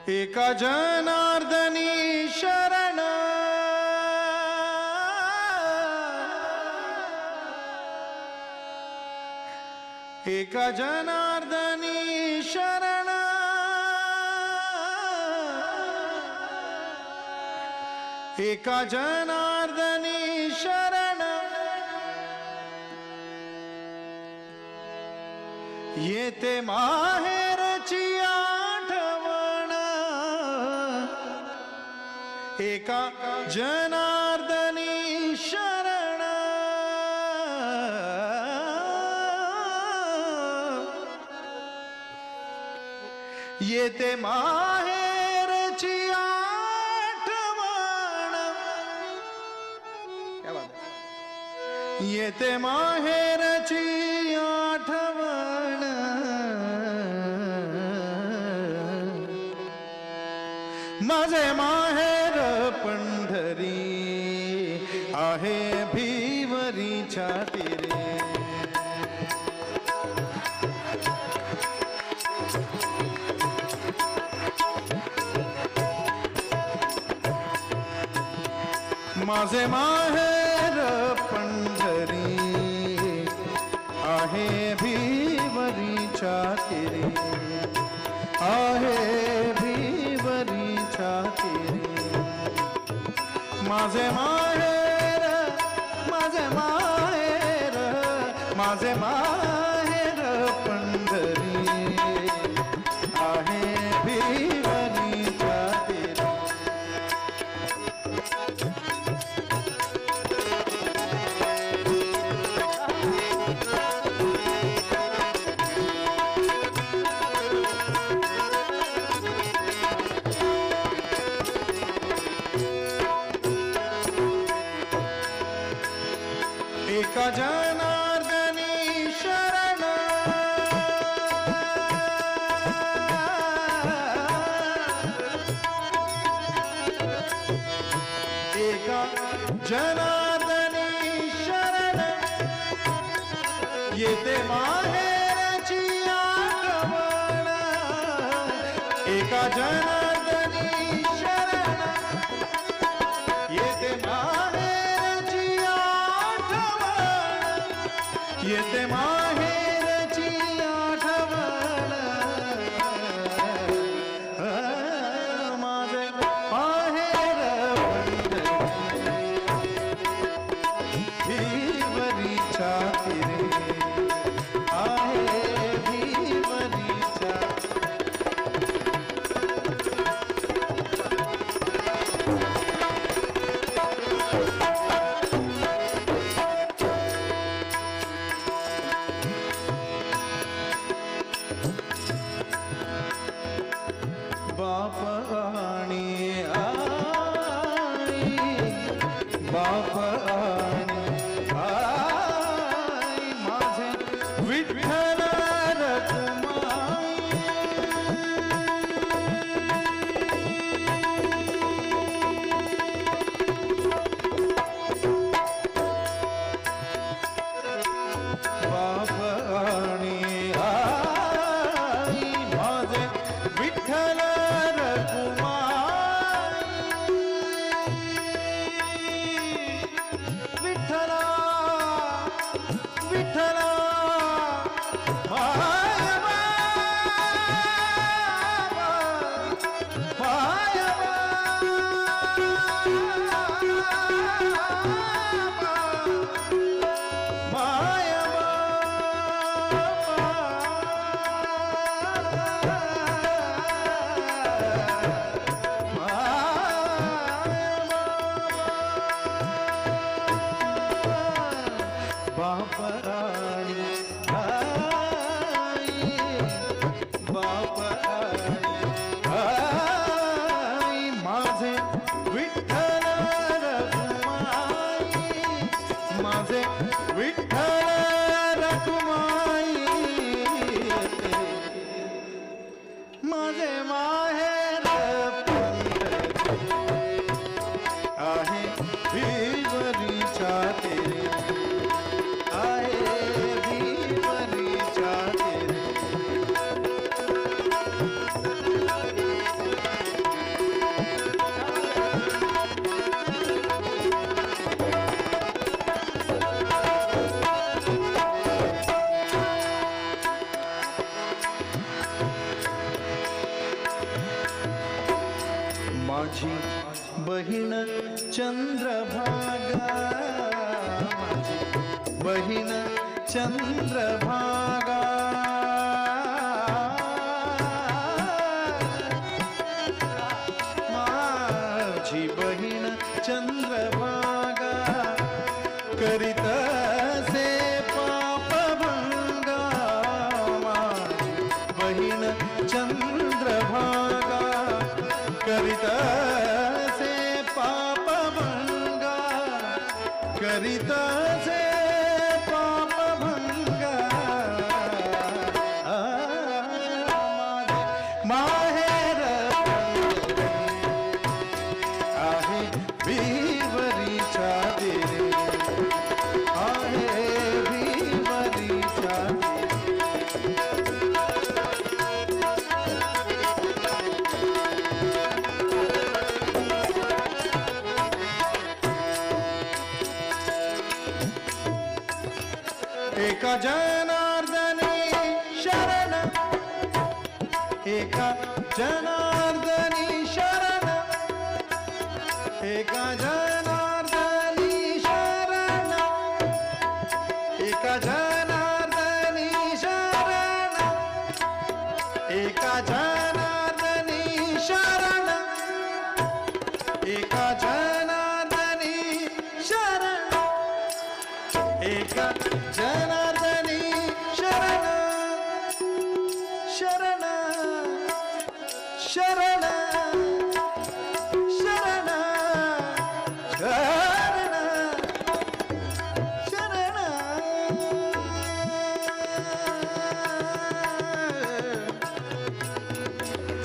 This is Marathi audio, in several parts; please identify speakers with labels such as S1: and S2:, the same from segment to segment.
S1: एका जनार्दनी शरण एका जनार्दनी शरण एका जनार्दनी शरण येते माहेरची आठवण एका जनार्दनी शरण येते माहेरची आठवण येते माहेरची आठवण माझे माहेर पंढरी आहे भिवरीच्या तीरे माझे माहेर पंढरी आहे भिवरीच्या तीरे आहे भिवरीच्या तीरे माझे माहेर माझे माहेर माझे माहेर पंढरी आहे भिवरीच्या तीरे एका जनार्दनी शरण एका जनार्दनी शरण येते माहेरची आठवण एका जनार्दनी शरण येते माहेरची येते माहेरची आठवण माझे माहेर भिवरीच्या तीरे आहे भिवरीच्या बाप आणि आई बाप आणि आई माझे विठ्ठल रखुमाई बाप आणि आई माझे विठ्ठल विठ्ठला विठ्ठला मायबा मायबा बाप आणि आई बाप आणि आई माझे विठ्ठल रखुमाई माझे विठ्ठल रखुमाई माझे माहेर आहे भिवरीच्या तीरे आहे भिवरीच्या तीरे माझी बहीण चंद्रभागा, माझी बहीण चंद्रभागा, माझी बहीण चंद्रभागा करीत से पापभंगा, माझी बहीण चंद्रभागा करीत से पापभंगा, करीत से पापभंगा, माहेर आहे विवरीच्या देरे, आहे विवरीच्या एका जनार्दनी शरण, एका जनार्दनी शरण, एका जनार्दनी शरण, एका जनार्दनी शरण, एका जनार्दनी शरण, एका जनार्दनी शरण, एका जनार्दनी शरण, शरण, शरण, शरण, शरण, शरण,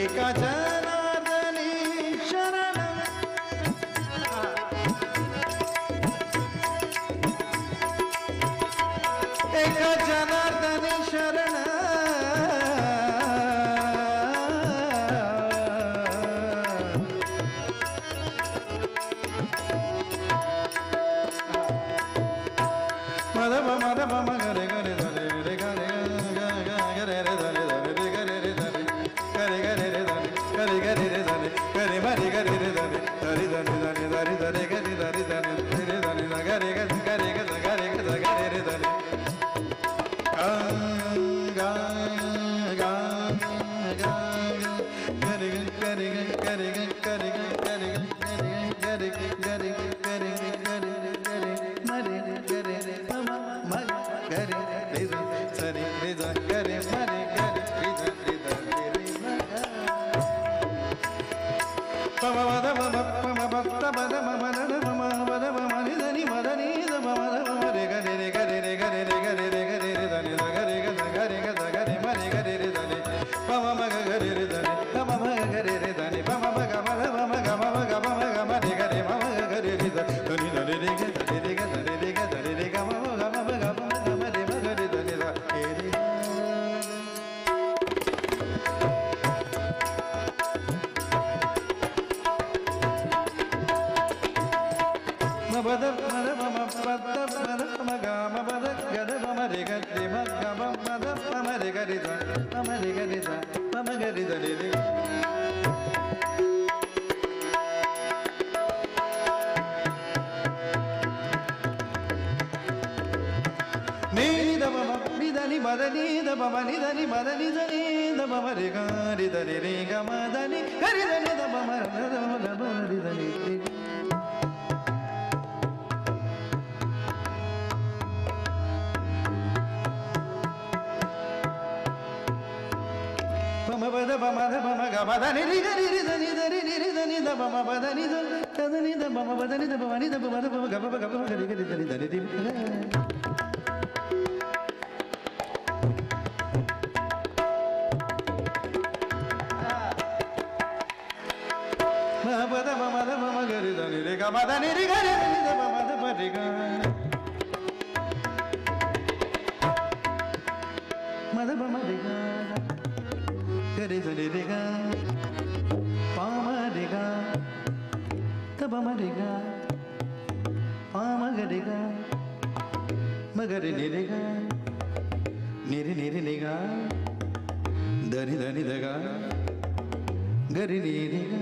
S1: एका जनार्दनी शरण, एका जनार्दनी शरण, मदम मदम मगरे गरे धरे रे गरे गरे रे धरे धरे रे गरे रे धरे गरे गरे रे धरे गरे गरे रे धरे गरे मरे गरे रे धरे धरे धरे धरे धरे धरे गरे धरे धरे रे धरे गरे गरे गरे गरे गरे रे धरे गा गा गा गरे गरे गरे गरे गरे गरे गरे गरे गरे मरे गरे रे ममा मरे गरे रे सरे रे गरे मरे गरे रे रे रे पमा मद मम पमा भक्त मद मम नद मम मद मम निधनि मदनि द मम रे गरे रे गरे रे गरे रे गरे रे गरे रे धनि गरे गरे गरे मरे गरे रे धनि पमा मग गरे रे धनि पमा मग गरे रे धनि पमा मग मद मम गम मग मम गम रे गरे मम गरे रे धनि धनि रे गरे रे गरे रे गरे रे गम गम गम गम रे मग रे धनि रे मबद मद मम पद मद मम गम मद गद मम रे गरे मग गम मद मम रे गरे ध मम रे गरे ध मम गरे ध रे रे नी द मम नि द नि मद नि द मम नि द नि मद नि द नि द मम रे गरे ध रे रे गम द नि गरे ध नि द मम द मम द मम रे ध नि मम पद मम द मम गम द नि रि गरि रि ध नि द रि नि रि ध नि द मम पद नि द नि द मम पद नि द मम नि द मम द मम गम गम गरि गरि ध नि द रि रि मम पद मम द मम गरि ध नि रि गम द नि रि गरि ध नि द मम द प रि ग मद मम रि ग गरि ध नि रि ग प म रि ग त प म रि ग प म ग रि ग म ग रि नि रि ग नि रि नि ग ध नि ध ग ग रि नि रि ग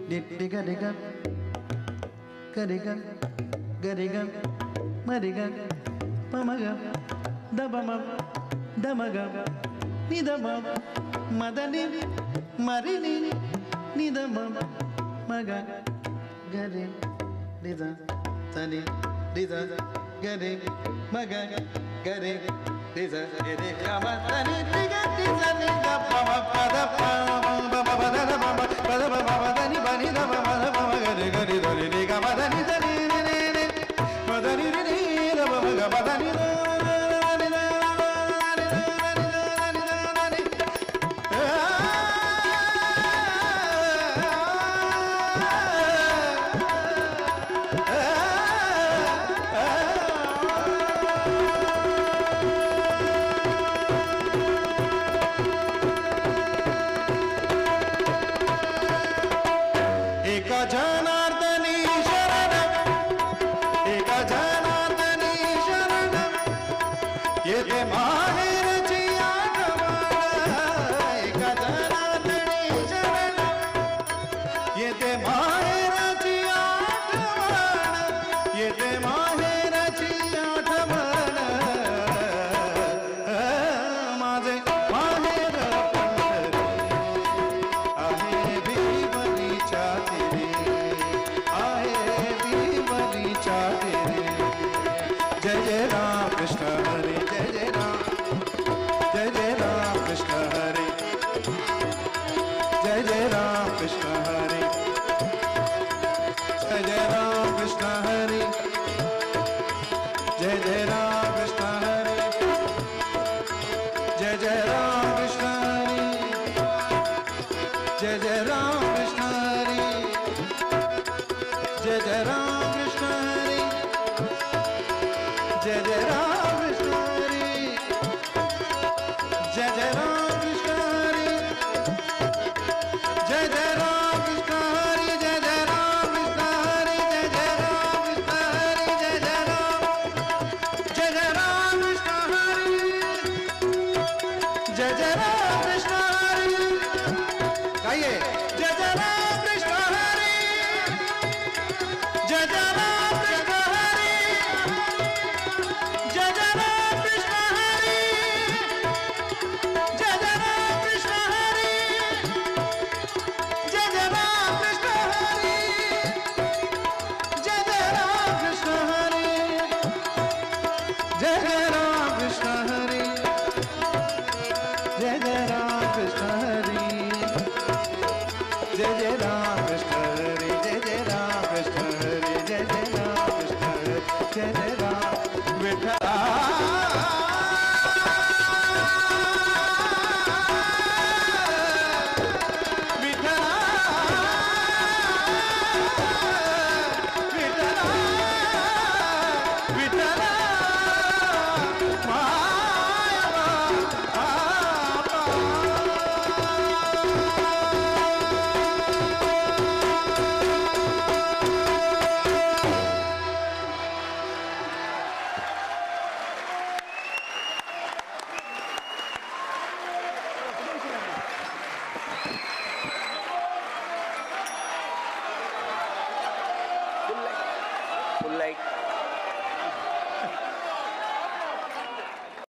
S1: Diga diga, gariga, gariga, mariga, pamaga, dabama, damaga, nidama, madani, marini, nidama, maga, gari, dida, tani, dida, gari, maga, gari, dida, gari, kama, tani, diga, dida, diga, pama, pada, pama, pama, pada, pama, pada, pama, tani, bani, dama, pada, pama, gari, gari, dori, diga, madani, tani, madani, dama, maga, madani, जय